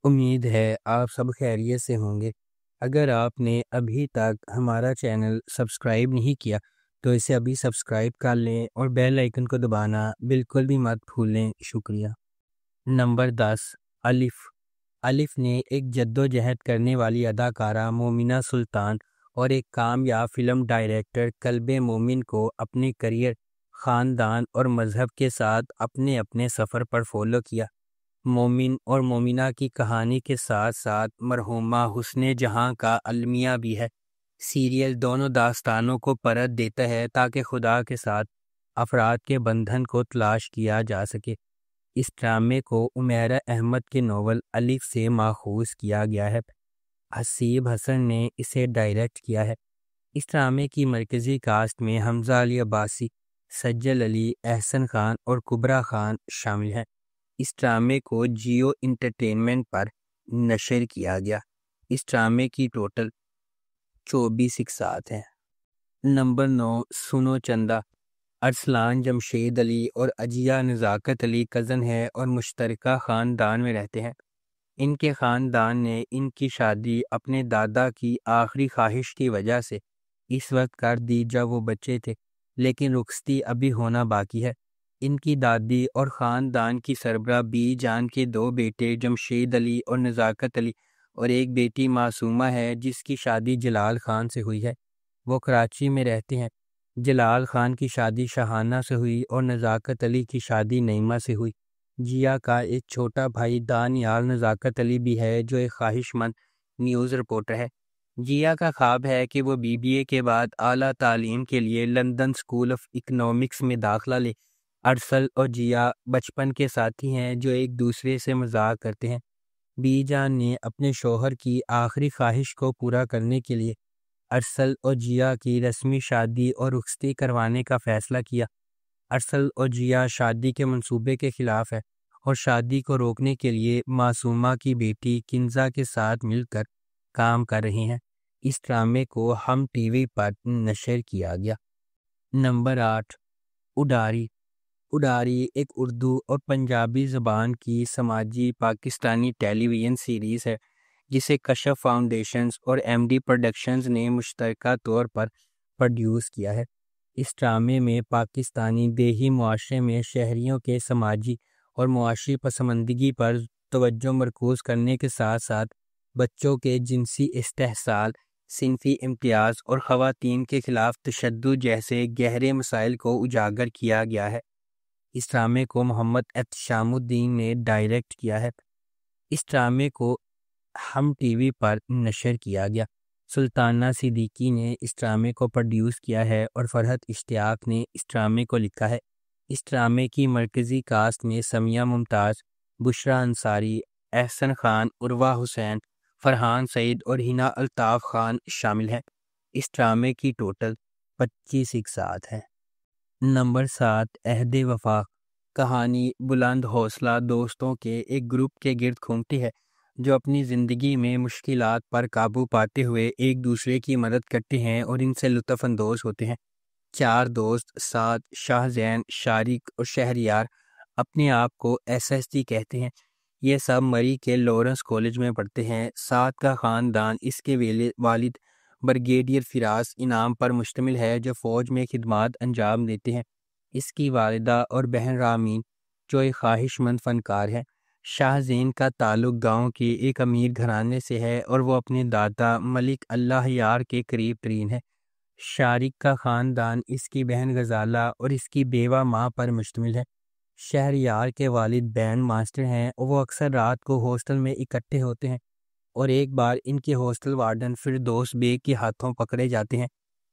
امید ہے آپ سب خیریت سے ہوں گے۔ اگر آپ نے ابھی تک ہمارا چینل سبسکرائب نہیں کیا تو اسے ابھی سبسکرائب کر لیں اور بیل آئیکن کو دبانا بالکل بھی مت بھولیں۔ شکریہ۔ نمبر 10، الف۔ الف نے ایک جد و جہد کرنے والی اداکارہ مومنہ سلطان اور ایک کامیاب فلم ڈائریکٹر کلب مومن کو اپنے کریئر، خاندان اور مذہب کے ساتھ اپنے سفر پر فالو کیا۔ مومن اور مومنہ کی کہانی کے ساتھ ساتھ مرحومہ حسن جہاں کا المیہ بھی ہے۔ سیریل دونوں داستانوں کو پرت دیتا ہے تاکہ خدا کے ساتھ افراد کے بندھن کو تلاش کیا جا سکے۔ اس ڈرامے کو عمیرہ احمد کے ناول الف سے ماخوذ کیا گیا ہے۔ حسیب حسن نے اسے ڈائریکٹ کیا ہے۔ اس ڈرامے کی مرکزی کاسٹ میں حمزہ علی عباسی، سجل علی، احسن خان اور کبرا خان شامل ہیں۔ اس ڈرامے کو جیو انٹرٹینمنٹ پر نشر کیا گیا۔ اس ڈرامے کی ٹوٹل 24 اقساط ہیں۔ نمبر 9، سنو چندہ۔ ارسلان جمشید علی اور عجیہ نزاکت علی کزن ہے اور مشترکہ خاندان میں رہتے ہیں۔ ان کے خاندان نے ان کی شادی اپنے دادا کی آخری خواہش کی وجہ سے اس وقت کر دی جب وہ بچے تھے، لیکن رخصتی ابھی ہونا باقی ہے۔ ان کی دادی اور خاندان کی سربراہ بی جان کے 2 بیٹے جمشید علی اور نزاکت علی اور ایک بیٹی معصومہ ہے جس کی شادی جلال خان سے ہوئی ہے۔ وہ کراچی میں رہتے ہیں۔ جلال خان کی شادی شاہانہ سے ہوئی اور نزاکت علی کی شادی نعیمہ سے ہوئی۔ جیا کا ایک چھوٹا بھائی دانیال نزاکت علی بھی ہے جو ایک خواہش مند نیوز رپورٹر ہے۔ جیا کا خواب ہے کہ وہ BBA کے بعد اعلیٰ تعلیم کے لیے لندن اسکول آف اکنامکس میں داخلہ لے۔ ارسل اور جیا بچپن کے ساتھی ہیں جو ایک دوسرے سے مذاق کرتے ہیں۔ بی جان نے اپنے شوہر کی آخری خواہش کو پورا کرنے کے لیے ارسل اور جیا کی رسمی شادی اور رخصتی کروانے کا فیصلہ کیا۔ ارسل اور جیا شادی کے منصوبے کے خلاف ہے اور شادی کو روکنے کے لیے معصومہ کی بیٹی کنزا کے ساتھ مل کر کام کر رہے ہیں۔ اس ڈرامے کو ہم ٹی وی پر نشر کیا گیا۔ نمبر 8، اڈاری۔ اڈاری ایک اردو اور پنجابی زبان کی سماجی پاکستانی ٹیلی ویژن سیریز ہے جسے کشف فاؤنڈیشنز اور MD پروڈکشنز نے مشترکہ طور پر پروڈیوس کیا ہے۔ اس ڈرامے میں پاکستانی دیہی معاشرے میں شہریوں کے سماجی اور معاشی پسماندگی پر توجہ مرکوز کرنے کے ساتھ ساتھ بچوں کے جنسی استحصال، صنفی امتیاز اور خواتین کے خلاف تشدد جیسے گہرے مسائل کو اجاگر کیا گیا ہے۔ اس ڈرامے کو محمد احتشام الدین نے ڈائریکٹ کیا ہے۔ اس ڈرامے کو ہم ٹی وی پر نشر کیا گیا۔ سلطانہ صدیقی نے اس ڈرامے کو پروڈیوس کیا ہے اور فرحت اشتیاق نے اس ڈرامے کو لکھا ہے۔ اس ڈرامے کی مرکزی کاسٹ میں سمیہ ممتاز، بشریٰ انصاری، احسن خان، عروہ حسین، فرحان سعید اور ہنا الطاف خان شامل ہیں۔ اس ڈرامے کی ٹوٹل 25 اقساط ہیں۔ نمبر 7، عہد وفا۔ کہانی بلند حوصلہ دوستوں کے ایک گروپ کے گرد گھومتی ہے جو اپنی زندگی میں مشکلات پر قابو پاتے ہوئے ایک دوسرے کی مدد کرتے ہیں اور ان سے لطف اندوز ہوتے ہیں۔ 4 دوست سعد، شاہ زین، شارق اور شہریار اپنے آپ کو SSD کہتے ہیں۔ یہ سب مری کے لارنس کالج میں پڑھتے ہیں۔ سعد کا خاندان اس کے والد بریگیڈیئر فراز انعام پر مشتمل ہے جو فوج میں خدمات انجام دیتے ہیں۔ اس کی والدہ اور بہن رامین جو ایک خواہش مند فنکار ہیں۔ شاہ زین کا تعلق گاؤں کے ایک امیر گھرانے سے ہے اور وہ اپنے دادا ملک اللہ یار کے قریب ترین ہے۔ شارق کا خاندان اس کی بہن غزالہ اور اس کی بیوہ ماں پر مشتمل ہے۔ شہریار کے والد بینڈ ماسٹر ہیں اور وہ اکثر رات کو ہاسٹل میں اکٹھے ہوتے ہیں اور ایک بار ان کے ہاسٹل وارڈن فردوس بیگ کے ہاتھوں پکڑے جاتے ہیں۔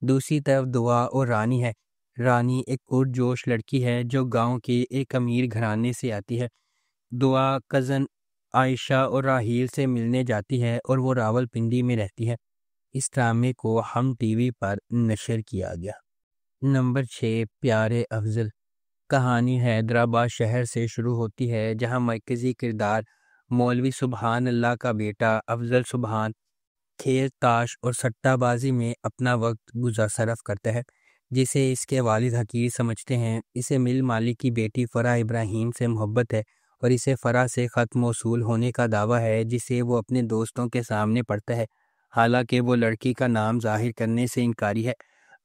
دوسری طرف دعا اور رانی ہے۔ رانی ایک پرجوش لڑکی ہے جو گاؤں کے ایک امیر گھرانے سے آتی ہے۔ دعا کزن عائشہ اور راحیل سے ملنے جاتی ہے اور وہ راولپنڈی میں رہتی ہے۔ اس ڈرامے کو ہم ٹی وی پر نشر کیا گیا۔ نمبر 6، پیارے افضل۔ کہانی حیدرآباد شہر سے شروع ہوتی ہے جہاں مرکزی کردار مولوی سبحان اللہ کا بیٹا افضل سبحان کھیل، تاش اور سٹہ بازی میں اپنا وقت صرف کرتا ہے جسے اس کے والد حقیر سمجھتے ہیں۔ اسے مل مالک کی بیٹی فرح ابراہیم سے محبت ہے اور اسے فرح سے خط موصول ہونے کا دعویٰ ہے جسے وہ اپنے دوستوں کے سامنے پڑھتا ہے، حالانکہ وہ لڑکی کا نام ظاہر کرنے سے انکاری ہے۔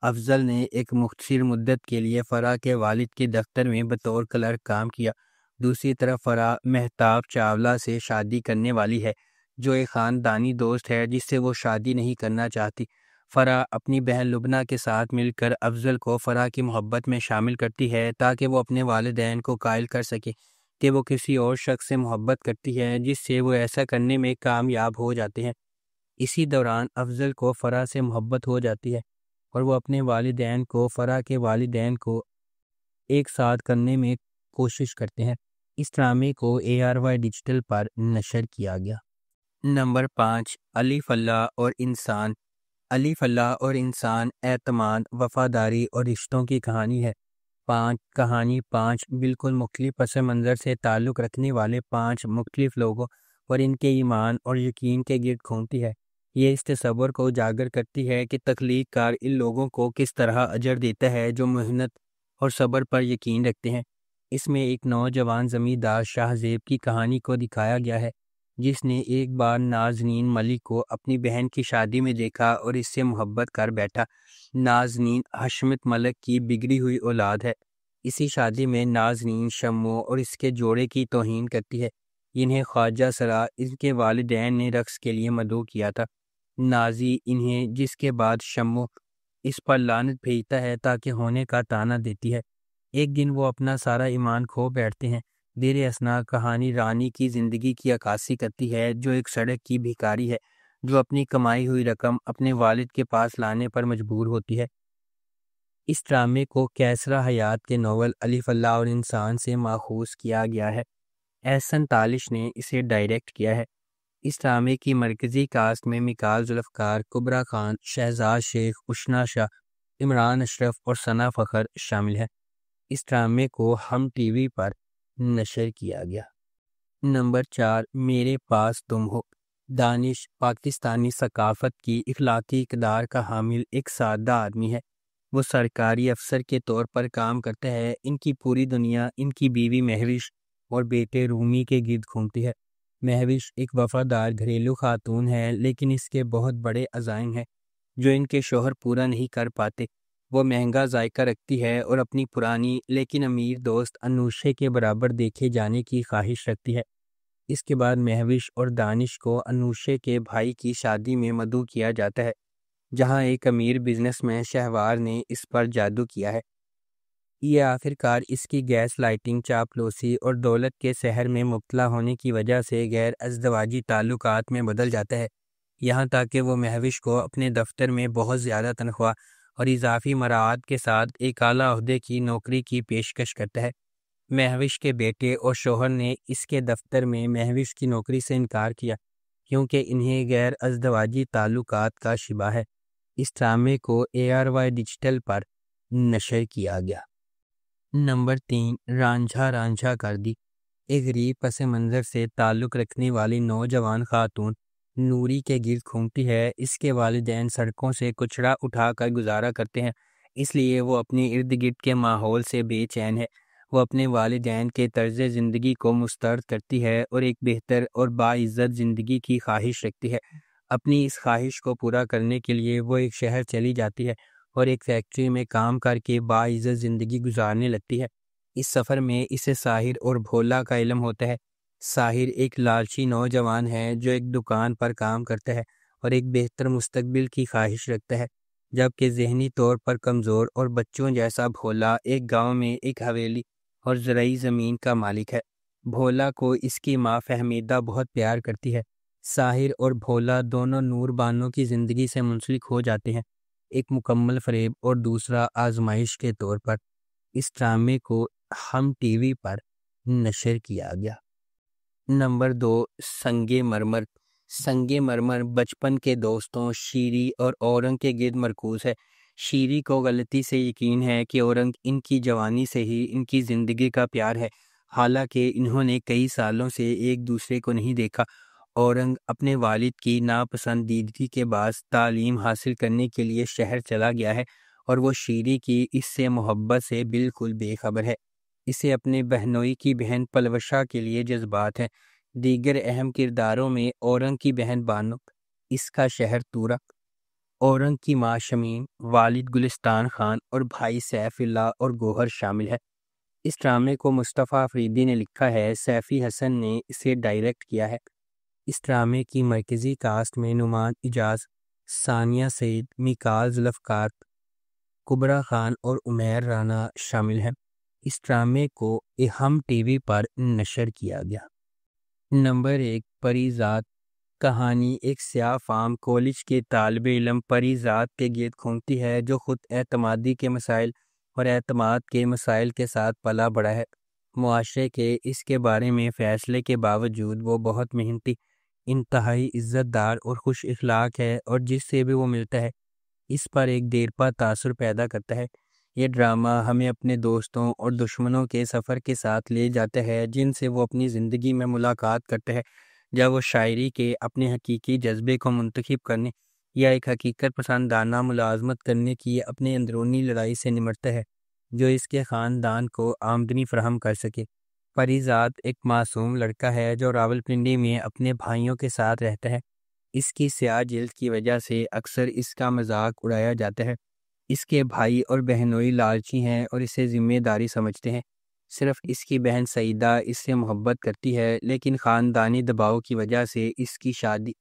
افضل نے ایک مختصر مدت کے لیے فرح کے والد کے دفتر میں بطور کلرک کام کیا۔ دوسری طرف فرح مہتاب چاولہ سے شادی کرنے والی ہے، جو ایک خاندانی دوست ہے جس سے وہ شادی نہیں کرنا چاہتی۔ فرح اپنی بہن لبنہ کے ساتھ مل کر افضل کو فرح کی محبت میں شامل کرتی ہے تاکہ وہ اپنے والدین کو قائل کر سکے کہ وہ کسی اور شخص سے محبت کرتی ہے، جس سے وہ ایسا کرنے میں کامیاب ہو جاتے ہیں۔ اسی دوران افضل کو فرح سے محبت ہو جاتی ہے اور وہ اپنے والدین کو فرح کے والدین کو ایک ساتھ کرنے میں کوشش کرتے ہیں۔ اس ڈرامے کو ARY ڈیجیٹل پر نشر کیا گیا۔ نمبر 5، الف اللہ اور انسان۔ الف اللہ اور انسان اعتماد، وفاداری اور رشتوں کی کہانی ہے۔ کہانی 5 بالکل مختلف پس منظر سے تعلق رکھنے والے 5 مختلف لوگوں اور ان کے ایمان اور یقین کے گرد گھومتی ہے۔ یہ اس تصور کو اجاگر کرتی ہے کہ تخلیق کار ان لوگوں کو کس طرح اجر دیتا ہے جو محنت اور صبر پر یقین رکھتے ہیں۔ اس میں ایک نوجوان زمیندار شاہ زیب کی کہانی کو دکھایا گیا ہے، جس نے ایک بار نازنین ملک کو اپنی بہن کی شادی میں دیکھا اور اس سے محبت کر بیٹھا۔ نازنین حشمت ملک کی بگڑی ہوئی اولاد ہے۔ اسی شادی میں نازنین شمو اور اس کے جوڑے کی توہین کرتی ہے۔ انہیں خواجہ سرا ان کے والدین نے رقص کے لیے مدعو کیا تھا۔ نازی انہیں، جس کے بعد شمو اس پر لعنت بھیجتا ہے تاکہ ہونے کا طعنہ دیتی ہے۔ ایک دن وہ اپنا سارا ایمان کھو بیٹھتے ہیں۔ دیر اثنا کہانی رانی کی زندگی کی عکاسی کرتی ہے، جو ایک سڑک کی بھکاری ہے جو اپنی کمائی ہوئی رقم اپنے والد کے پاس لانے پر مجبور ہوتی ہے۔ اس ڈرامے کو کیسرا حیات کے ناول الف اللہ اور انسان سے ماخوذ کیا گیا ہے۔ احسن تالش نے اسے ڈائریکٹ کیا ہے۔ اس ڈرامے کی مرکزی کاسٹ میں میکال ذوالفقار، کبرا خان، شہزاد شیخ، اشنا شاہ، عمران اشرف اور ثنا فخر شامل ہیں۔ اس ڈرامے کو ہم ٹی وی پر نشر کیا گیا۔ نمبر 4، میرے پاس تم ہو۔ دانش پاکستانی ثقافت کی اخلاقی اقدار کا حامل ایک سادہ آدمی ہے۔ وہ سرکاری افسر کے طور پر کام کرتا ہے۔ ان کی پوری دنیا ان کی بیوی مہوش اور بیٹے رومی کے گرد گھومتی ہے۔ مہوش ایک وفادار گھریلو خاتون ہے، لیکن اس کے بہت بڑے عزائم ہیں جو ان کے شوہر پورا نہیں کر پاتے۔ وہ مہنگا ذائقہ رکھتی ہے اور اپنی پرانی لیکن امیر دوست انوشے کے برابر دیکھے جانے کی خواہش رکھتی ہے۔ اس کے بعد مہوش اور دانش کو انوشے کے بھائی کی شادی میں مدعو کیا جاتا ہے، جہاں ایک امیر بزنس مین شہوار نے اس پر جادو کیا ہے۔ یہ آخرکار اس کی گیس لائٹنگ، چاپلوسی اور دولت کے سحر میں مبتلا ہونے کی وجہ سے غیر ازدواجی تعلقات میں بدل جاتا ہے، یہاں تک کہ وہ مہوش کو اپنے دفتر میں بہت زیادہ تنخواہ اور اضافی مراعات کے ساتھ ایک اعلیٰ عہدے کی نوکری کی پیشکش کرتا ہے۔ مہوش کے بیٹے اور شوہر نے اس کے دفتر میں مہوش کی نوکری سے انکار کیا کیونکہ انہیں غیر ازدواجی تعلقات کا شبہ ہے۔ اس ڈرامے کو ARY ڈیجیٹل پر نشر کیا گیا۔ نمبر 3، رانجھا رانجھا کر دی۔ ایک غریب پس منظر سے تعلق رکھنے والی نوجوان خاتون نوری کے گرد گھومتی ہے۔ اس کے والدین سڑکوں سے کچڑا اٹھا کر گزارا کرتے ہیں، اس لیے وہ اپنے ارد گرد کے ماحول سے بے چین ہے۔ وہ اپنے والدین کے طرز زندگی کو مسترد کرتی ہے اور ایک بہتر اور باعزت زندگی کی خواہش رکھتی ہے۔ اپنی اس خواہش کو پورا کرنے کے لیے وہ ایک شہر چلی جاتی ہے اور ایک فیکٹری میں کام کر کے باعزت زندگی گزارنے لگتی ہے۔ اس سفر میں اسے ساحر اور بھولا کا علم ہوتا ہے۔ ساحر ایک لالچی نوجوان ہے جو ایک دکان پر کام کرتا ہے اور ایک بہتر مستقبل کی خواہش رکھتا ہے، جبکہ ذہنی طور پر کمزور اور بچوں جیسا بھولا ایک گاؤں میں ایک حویلی اور زرعی زمین کا مالک ہے۔ بھولا کو اس کی ماں فہمیدہ بہت پیار کرتی ہے۔ ساحر اور بھولا دونوں نور بانوں کی زندگی سے منسلک ہو جاتے ہیں، ایک مکمل فریب اور دوسرا آزمائش کے طور پر۔ اس ڈرامے کو ہم ٹی وی پر نشر کیا گیا۔ نمبر 2، سنگ مرمر۔ سنگ مرمر بچپن کے دوستوں شیری اور اورنگ کے گرد مرکوز ہے۔ شیری کو غلطی سے یقین ہے کہ اورنگ ان کی جوانی سے ہی ان کی زندگی کا پیار ہے، حالانکہ انہوں نے کئی سالوں سے ایک دوسرے کو نہیں دیکھا۔ اورنگ اپنے والد کی ناپسندیدگی کے باعث تعلیم حاصل کرنے کے لیے شہر چلا گیا ہے اور وہ شیری کی اس سے محبت سے بالکل بے خبر ہے۔ اسے اپنے بہنوئی کی بہن پلوشا کے لیے جذبات ہیں۔ دیگر اہم کرداروں میں اورنگ کی بہن بانو، اس کا شہر تورک، اورنگ کی ماں شمیم، والد گلستان خان اور بھائی سیف اللہ اور گوہر شامل ہے۔ اس ڈرامے کو مصطفیٰ افریدی نے لکھا ہے، سیفی حسن نے اسے ڈائریکٹ کیا ہے۔ اس ڈرامے کی مرکزی کاسٹ میں نعمان اجاز، ثانیہ سعید، میکال ذوالفقار، کبرا خان اور عمیر رانا شامل ہیں۔ اس ڈرامے کو ہم ٹی وی پر نشر کیا گیا۔ نمبر 1، پری ذات۔ کہانی ایک سیاہ فام کالج کے طالب علم پری ذات کے گرد گھومتی ہے، جو خود اعتمادی کے مسائل اور اعتماد کے مسائل کے ساتھ پلا بڑھا ہے۔ معاشرے کے اس کے بارے میں فیصلے کے باوجود وہ بہت محنتی، انتہائی عزت دار اور خوش اخلاق ہے، اور جس سے بھی وہ ملتا ہے اس پر ایک دیرپا تاثر پیدا کرتا ہے۔ یہ ڈرامہ ہمیں اپنے دوستوں اور دشمنوں کے سفر کے ساتھ لے جاتا ہے، جن سے وہ اپنی زندگی میں ملاقات کرتا ہے، جب وہ شاعری کے اپنے حقیقی جذبے کو منتخب کرنے یا ایک حقیقت پسندانہ ملازمت کرنے کی اپنے اندرونی لڑائی سے نمٹتا ہے، جو اس کے خاندان کو آمدنی فراہم کر سکے۔ پری ذات ایک معصوم لڑکا ہے جو راولپنڈی میں اپنے بھائیوں کے ساتھ رہتا ہے۔ اس کی سیاہ جلد کی وجہ سے اکثر اس کا مذاق اڑایا جاتا ہے۔ اس کے بھائی اور بہنوئی لالچی ہیں اور اسے ذمہ داری سمجھتے ہیں۔ صرف اس کی بہن سعیدہ اس سے محبت کرتی ہے، لیکن خاندانی دباؤ کی وجہ سے اس کی شادی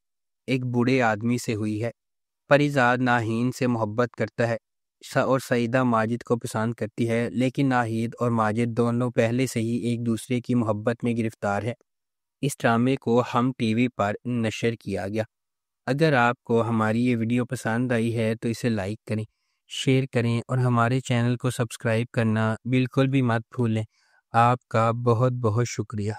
ایک بوڑھے آدمی سے ہوئی ہے۔ پری ذات ناہید سے محبت کرتا ہے اور سعیدہ ماجد کو پسند کرتی ہے، لیکن ناہید اور ماجد دونوں پہلے سے ہی ایک دوسرے کی محبت میں گرفتار ہیں۔ اس ڈرامے کو ہم ٹی وی پر نشر کیا گیا۔ اگر آپ کو ہماری یہ ویڈیو پسند آئی ہے تو اسے لائک کریں، شیئر کریں اور ہمارے چینل کو سبسکرائب کرنا بالکل بھی مت بھولیں۔ آپ کا بہت بہت شکریہ۔